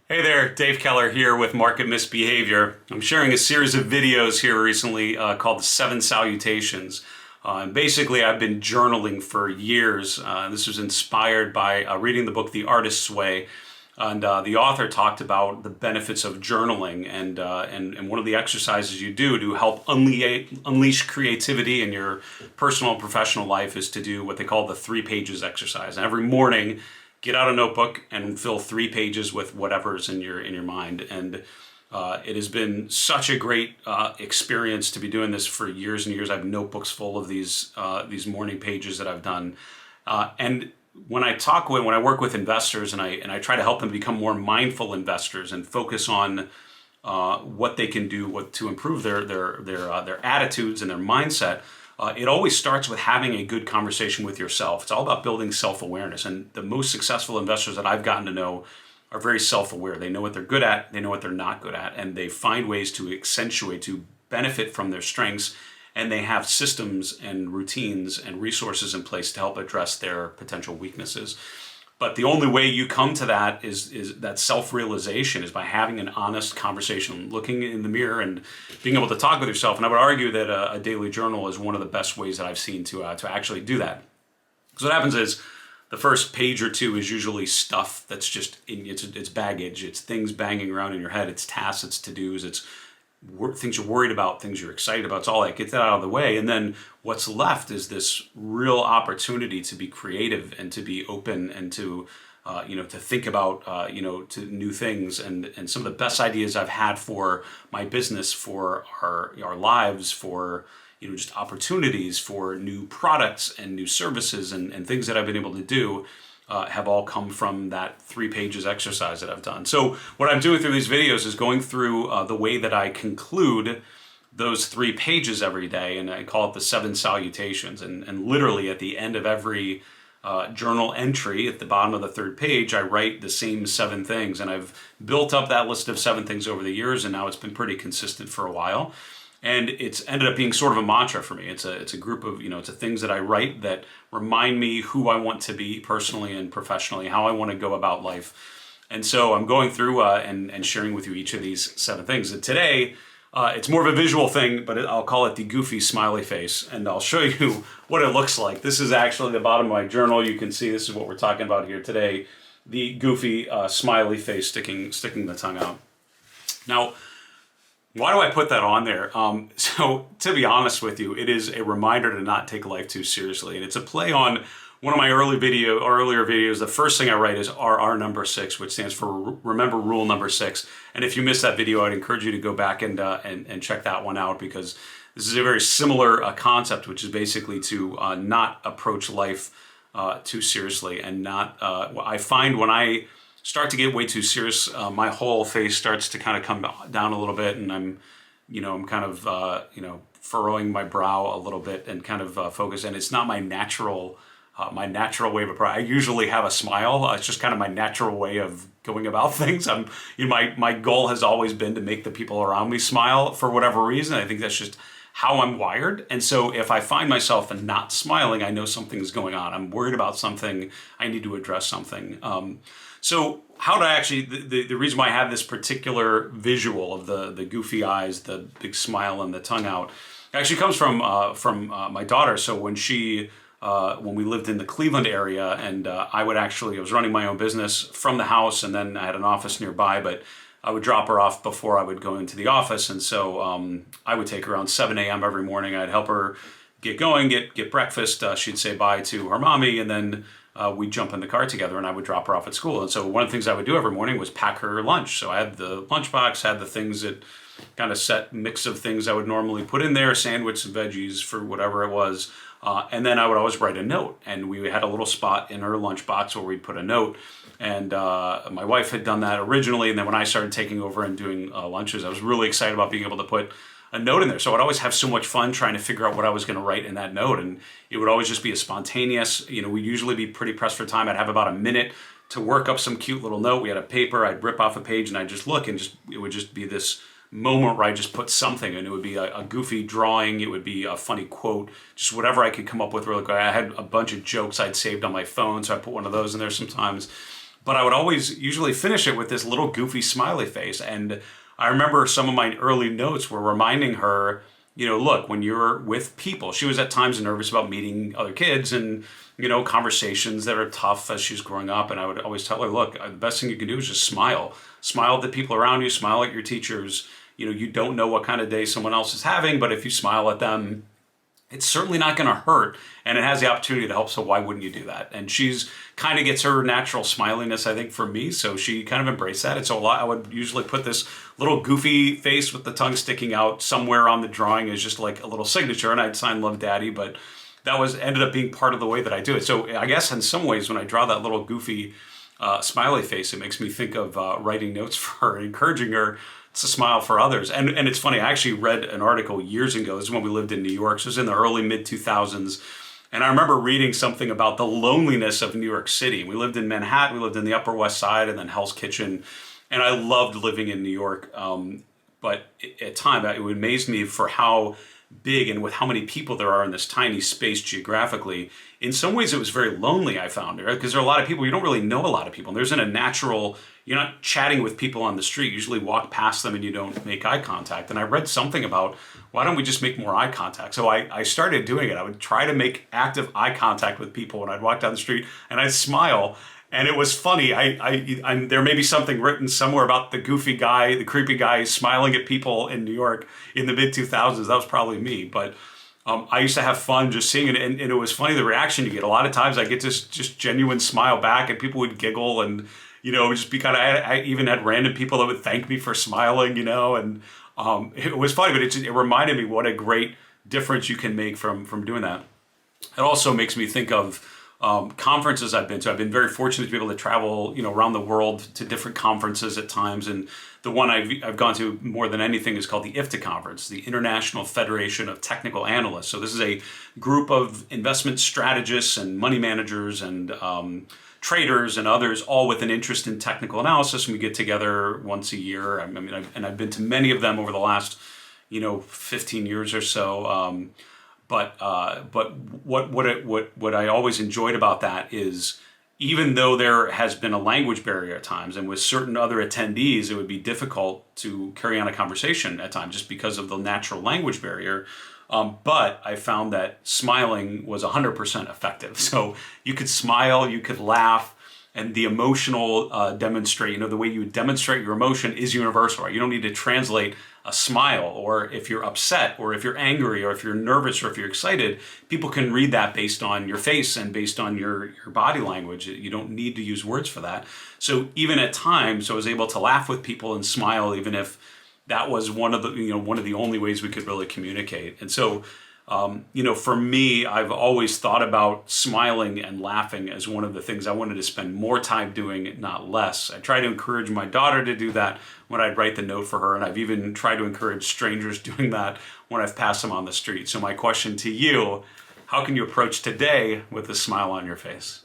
Hey there, Dave Keller here with Market Misbehavior. I'm sharing a series of videos here recently called the Seven Salutations. And basically, I've been journaling for years. This was inspired by reading the book The Artist's Way. And the author talked about the benefits of journaling and one of the exercises you do to help unleash creativity in your personal and professional life is to do what they call the 3 pages exercise. And every morning, get out a notebook and fill 3 pages with whatever's in your mind. And it has been such a great experience to be doing this for years and years. I have notebooks full of these morning pages that I've done. And when I work with investors and I try to help them become more mindful investors and focus on what they can do to improve their attitudes and their mindset. It always starts with having a good conversation with yourself. It's all about building self-awareness. And the most successful investors that I've gotten to know are very self-aware. They know what they're good at, they know what they're not good at, and they find ways to accentuate, to benefit from their strengths, and they have systems and routines and resources in place to help address their potential weaknesses. But the only way you come to that is that self-realization is by having an honest conversation, looking in the mirror and being able to talk with yourself. And I would argue that a daily journal is one of the best ways that I've seen to actually do that. So what happens is the first page or two is usually stuff that's just, it's baggage. It's things banging around in your head. It's tasks, it's to-dos, it's things you're worried about, things you're excited about. It's all like, get that out of the way. And then what's left is this real opportunity to be creative and to be open and to, to think about, to new things. And some of the best ideas I've had for my business, for our lives, for, just opportunities for new products and new services and things that I've been able to do have all come from that 3 pages exercise that I've done. So what I'm doing through these videos is going through the way that I conclude those 3 pages every day, and I call it the 7 salutations. And literally at the end of every journal entry, at the bottom of the 3rd page, I write the same 7 things. And I've built up that list of 7 things over the years, and now it's been pretty consistent for a while. And it's ended up being sort of a mantra for me. It's a group of, it's things that I write that remind me who I want to be personally and professionally, how I want to go about life. And so I'm going through and sharing with you each of these 7 things. And today, it's more of a visual thing, but I'll call it the goofy smiley face. And I'll show you what it looks like. This is actually the bottom of my journal. You can see this is what we're talking about here today. The goofy smiley face sticking the tongue out. Now, why do I put that on there? So to be honest with you, it is a reminder to not take life too seriously. And it's a play on one of my earlier videos. The first thing I write is RR number 6, which stands for remember rule number 6. And if you missed that video, I'd encourage you to go back and check that one out, because this is a very similar concept, which is basically to not approach life too seriously and not, I find when I start to get way too serious, my whole face starts to kind of come down a little bit, and I'm kind of, furrowing my brow a little bit and kind of focus. And it's not my natural way of approach. I usually have a smile. It's just kind of my natural way of going about things. My goal has always been to make the people around me smile for whatever reason. I think that's just how I'm wired. And so if I find myself not smiling, I know something's going on. I'm worried about something. I need to address something. So how to actually, the reason why I have this particular visual of the goofy eyes, the big smile and the tongue out, actually comes from my daughter. So when we lived in the Cleveland area, and I was running my own business from the house, and then I had an office nearby, but I would drop her off before I would go into the office. And so I would take her around 7 a.m. every morning. I'd help her get going, get breakfast. She'd say bye to her mommy, and then we'd jump in the car together, and I would drop her off at school. And so one of the things I would do every morning was pack her lunch. So I had the lunchbox, had the things that kind of set mix of things I would normally put in there, sandwich, and veggies for whatever it was. And then I would always write a note. And we had a little spot in her lunchbox where we'd put a note. And my wife had done that originally. And then when I started taking over and doing lunches, I was really excited about being able to put a note in there. So I'd always have so much fun trying to figure out what I was going to write in that note. And it would always just be a spontaneous, we'd usually be pretty pressed for time. I'd have about a minute to work up some cute little note. We had a paper, I'd rip off a page, and I'd just look, and it would just be this moment where I just put something, and it would be a goofy drawing, it would be a funny quote, just whatever I could come up with really quick. I had a bunch of jokes I'd saved on my phone, so I put one of those in there sometimes. but I would always usually finish it with this little goofy smiley face. And I remember some of my early notes were reminding her, look, when you're with people, she was at times nervous about meeting other kids and, conversations that are tough as she's growing up. And I would always tell her, look, the best thing you can do is just smile. Smile at the people around you, smile at your teachers. You don't know what kind of day someone else is having, but if you smile at them, it's certainly not going to hurt, and it has the opportunity to help, so why wouldn't you do that? And she's kind of gets her natural smiliness, I think, from me, so she kind of embraced that. And so I would usually put this little goofy face with the tongue sticking out somewhere on the drawing as just like a little signature, and I'd sign Love Daddy, but that ended up being part of the way that I do it. So I guess in some ways when I draw that little goofy smiley face, it makes me think of writing notes for her, encouraging her to smile for others. And it's funny, I actually read an article years ago. This is when we lived in New York. So it was in the early mid-2000s. And I remember reading something about the loneliness of New York City. We lived in Manhattan, we lived in the Upper West Side and then Hell's Kitchen. And I loved living in New York. But at times, it would amaze me for how big and with how many people there are in this tiny space geographically. In some ways, it was very lonely, I found, right? Because there are a lot of people, you don't really know a lot of people. And there's you're not chatting with people on the street. You usually walk past them and you don't make eye contact. And I read something about, why don't we just make more eye contact? So I started doing it. I would try to make active eye contact with people when I'd walk down the street and I'd smile. And it was funny. There may be something written somewhere about the goofy guy, the creepy guy smiling at people in New York in the mid-2000s. That was probably me. But I used to have fun just seeing it. And it was funny, the reaction you get. A lot of times I get this just genuine smile back and people would giggle and, just be I even had random people that would thank me for smiling, and it was funny, but it reminded me what a great difference you can make from doing that. It also makes me think of conferences I've been to. I've been very fortunate to be able to travel, around the world to different conferences at times. And the one I've gone to more than anything is called the IFTA conference, the International Federation of Technical Analysts. So this is a group of investment strategists and money managers and traders and others, all with an interest in technical analysis. And we get together once a year. I've been to many of them over the last, 15 years or so. But what I always enjoyed about that is, even though there has been a language barrier at times, and with certain other attendees, it would be difficult to carry on a conversation at times just because of the natural language barrier. But I found that smiling was 100% effective. So you could smile, you could laugh, and the emotional demonstrate, the way you demonstrate your emotion is universal, right? You don't need to translate a smile, or if you're upset, or if you're angry, or if you're nervous, or if you're excited, people can read that based on your face and based on your body language. You don't need to use words for that. So even at times, I was able to laugh with people and smile, even if that was one of the only ways we could really communicate. And so, for me, I've always thought about smiling and laughing as one of the things I wanted to spend more time doing, not less. I try to encourage my daughter to do that when I'd write the note for her, and I've even tried to encourage strangers doing that when I've passed them on the street. So my question to you, how can you approach today with a smile on your face?